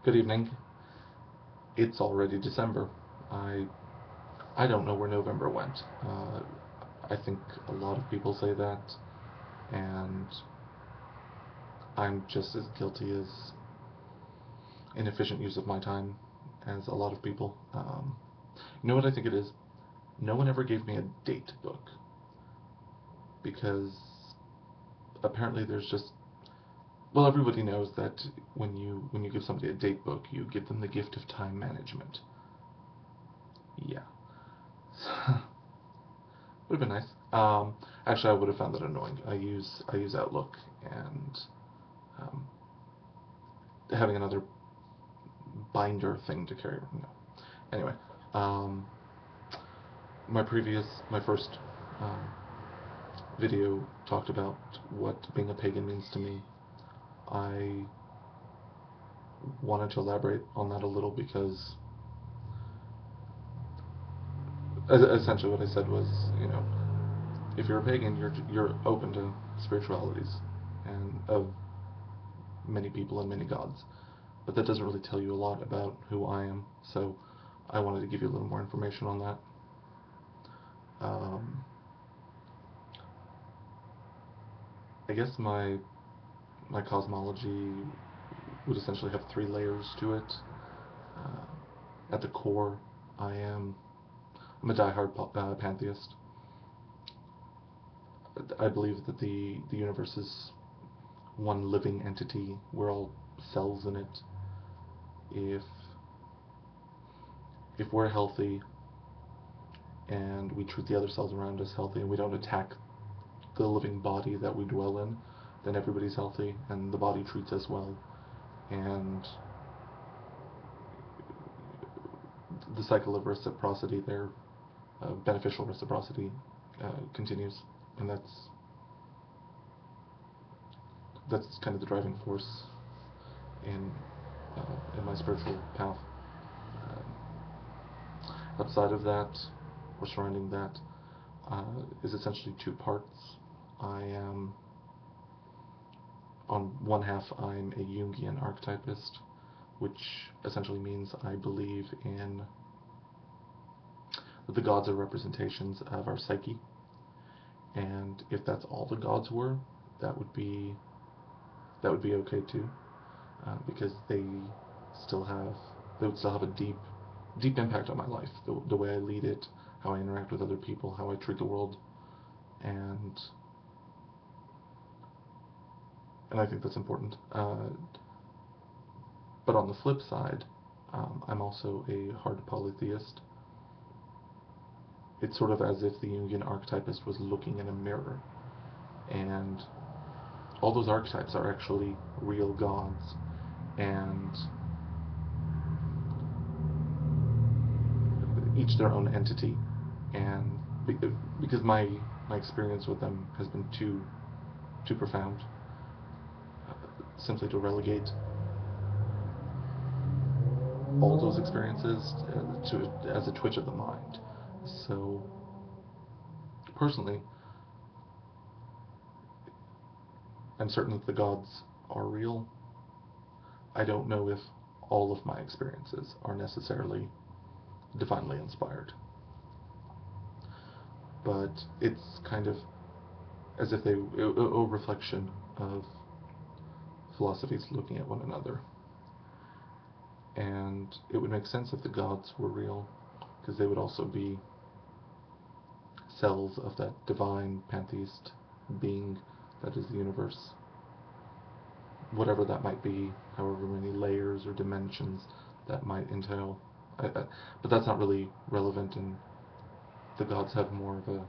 Good evening. It's already December. I I don't know where November went. I think a lot of people say that, and I'm just as guilty as inefficient use of my time as a lot of people. You know what I think it is? No one ever gave me a date book because apparently there's just well, everybody knows that when you give somebody a date book, you give them the gift of time management. Yeah. Would have been nice. Actually, I would have found that annoying. I use Outlook, and um, having another binder thing to carry. No. Anyway, um, my first um, video talked about what being a pagan means to me. I wanted to elaborate on that a little because essentially what I said was, if you're a pagan, you're open to spiritualities and of many people and many gods. But that doesn't really tell you a lot about who I am. So I wanted to give you a little more information on that. Um, I guess my cosmology would essentially have three layers to it. At the core, I'm a diehard pantheist. I believe that the universe is one living entity. We're all cells in it. If if we're healthy and we treat the other cells around us healthy and we don't attack the living body that we dwell in, then everybody's healthy and the body treats us well. And the cycle of reciprocity there, beneficial reciprocity, continues. And that's kind of the driving force in in my spiritual path. Outside of that, or surrounding that, is essentially two parts. I am On one half, I'm a Jungian archetypist, which essentially means I believe in that the gods are representations of our psyche, and if that's all the gods were, that would be that would be okay too, because still have they would still have a deep impact on my life, the way I lead it, how I interact with other people, how I treat the world, and I think that's important. But on the flip side, I'm also a hard polytheist. It's sort of as if the Jungian archetypist was looking in a mirror, and all those archetypes are actually real gods, and each their own entity. And because my experience with them has been too profound, simply to relegate all those experiences to as a twitch of the mind. So personally, I'm certain that the gods are real. I don't know if all of my experiences are necessarily divinely inspired, but it's kind of as if they a reflection of philosophies looking at one another. And it would make sense if the gods were real, because they would also be cells of that divine pantheist being that is the universe, whatever that might be, however many layers or dimensions that might entail. But that's not really relevant, and the gods have more of a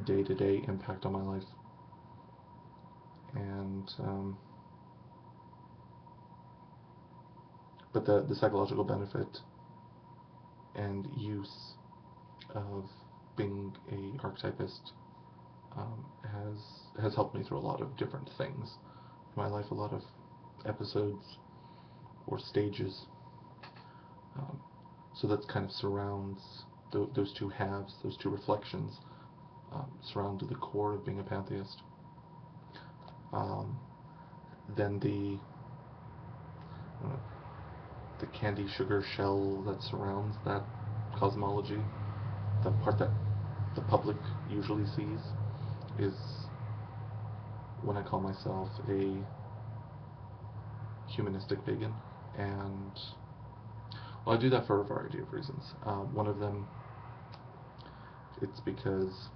day-to-day impact on my life. And but the psychological benefit and use of being a archetypist has helped me through a lot of different things in my life, a lot of episodes or stages. Um, so that kind of surrounds those two halves, those two reflections, surround the core of being a pantheist. Um, then the candy sugar shell that surrounds that cosmology, the part that the public usually sees, is when I call myself a humanistic pagan. And well, I do that for a variety of reasons. One of them, it's because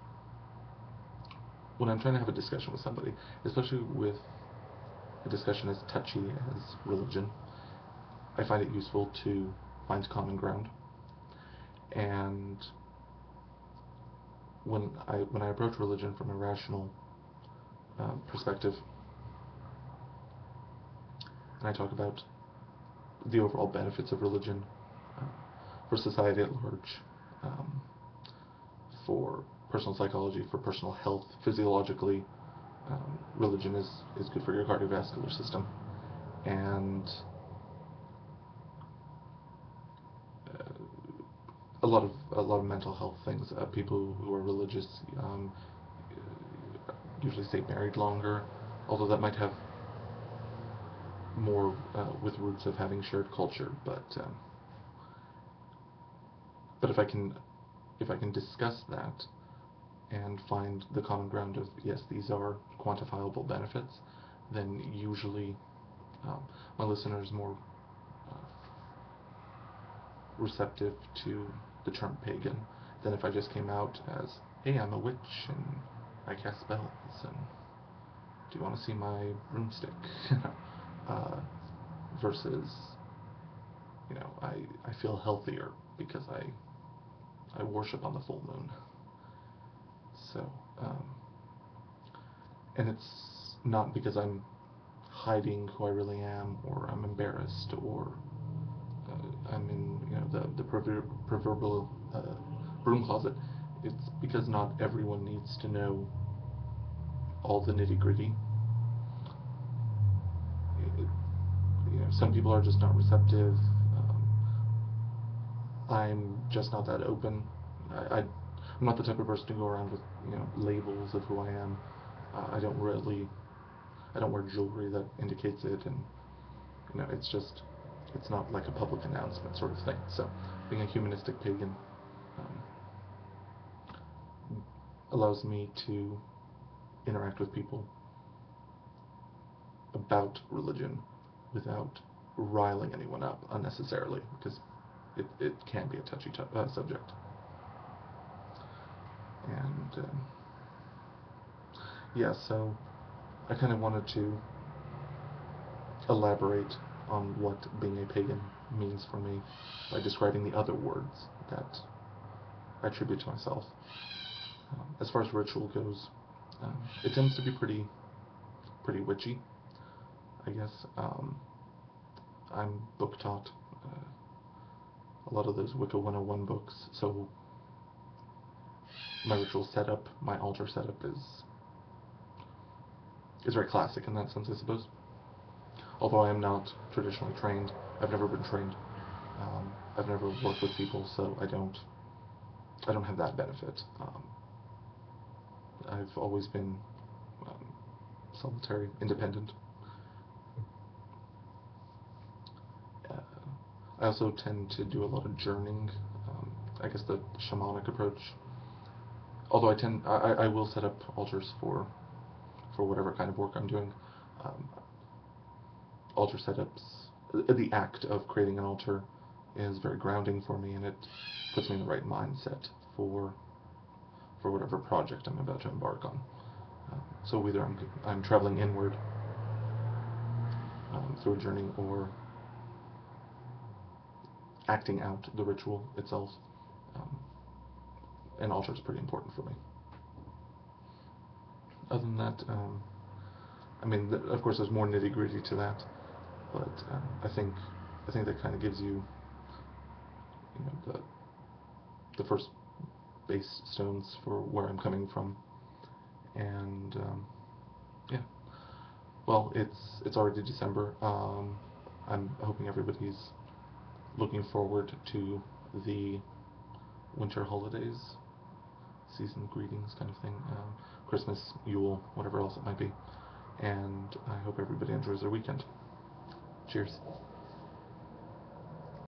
when I'm trying to have a discussion with somebody, especially with a discussion as touchy as religion, I find it useful to find common ground. And when I approach religion from a rational perspective, and I talk about the overall benefits of religion uh, for society at large, for personal psychology, for personal health, physiologically, religion is good for your cardiovascular system, and a lot of mental health things. People who are religious usually stay married longer, although that might have more with roots of having shared culture. But if I can discuss that and find the common ground of, yes, these are quantifiable benefits, then usually my listener is more uh, receptive to the term pagan than if I just came out as, hey, I'm a witch and I cast spells, and do you want to see my broomstick? uh, versus, I feel healthier because I worship on the full moon. So, and it's not because I'm hiding who I really am, or I'm embarrassed, or I'm in the proverbial broom closet. It's because not everyone needs to know all the nitty gritty. Some people are just not receptive. I'm just not that open. I'm not the type of person to go around with labels of who I am. I don't wear jewelry that indicates it, and it's not like a public announcement sort of thing. So being a humanistic pagan allows me to interact with people about religion without riling anyone up unnecessarily, because it can be a touchy subject. And yeah, so I kind of wanted to elaborate on what being a pagan means for me by describing the other words that I attribute to myself. As far as ritual goes, it tends to be pretty witchy, I guess. I'm book taught a lot of those Wicca 101 books, so my ritual setup, my altar setup is very classic in that sense, I suppose. Although I am not traditionally trained, I've never been trained. I've never worked with people, so I don't have that benefit. I've always been um, solitary, independent. Uh, I also tend to do a lot of journeying. I guess the shamanic approach. Although I will set up altars for whatever kind of work I'm doing. Um, Altar setups, the act of creating an altar is very grounding for me, and it puts me in the right mindset for whatever project I'm about to embark on. So either I'm traveling inward through a journey, or acting out the ritual itself. Um, an altar is pretty important for me. Other than that, I mean, of course, there's more nitty gritty to that, but I think that kind of gives you, the first base stones for where I'm coming from, and yeah. Well, it's already December. I'm hoping everybody's looking forward to the winter holidays, season greetings kind of thing, Christmas, Yule, whatever else it might be. And I hope everybody enjoys their weekend. Cheers.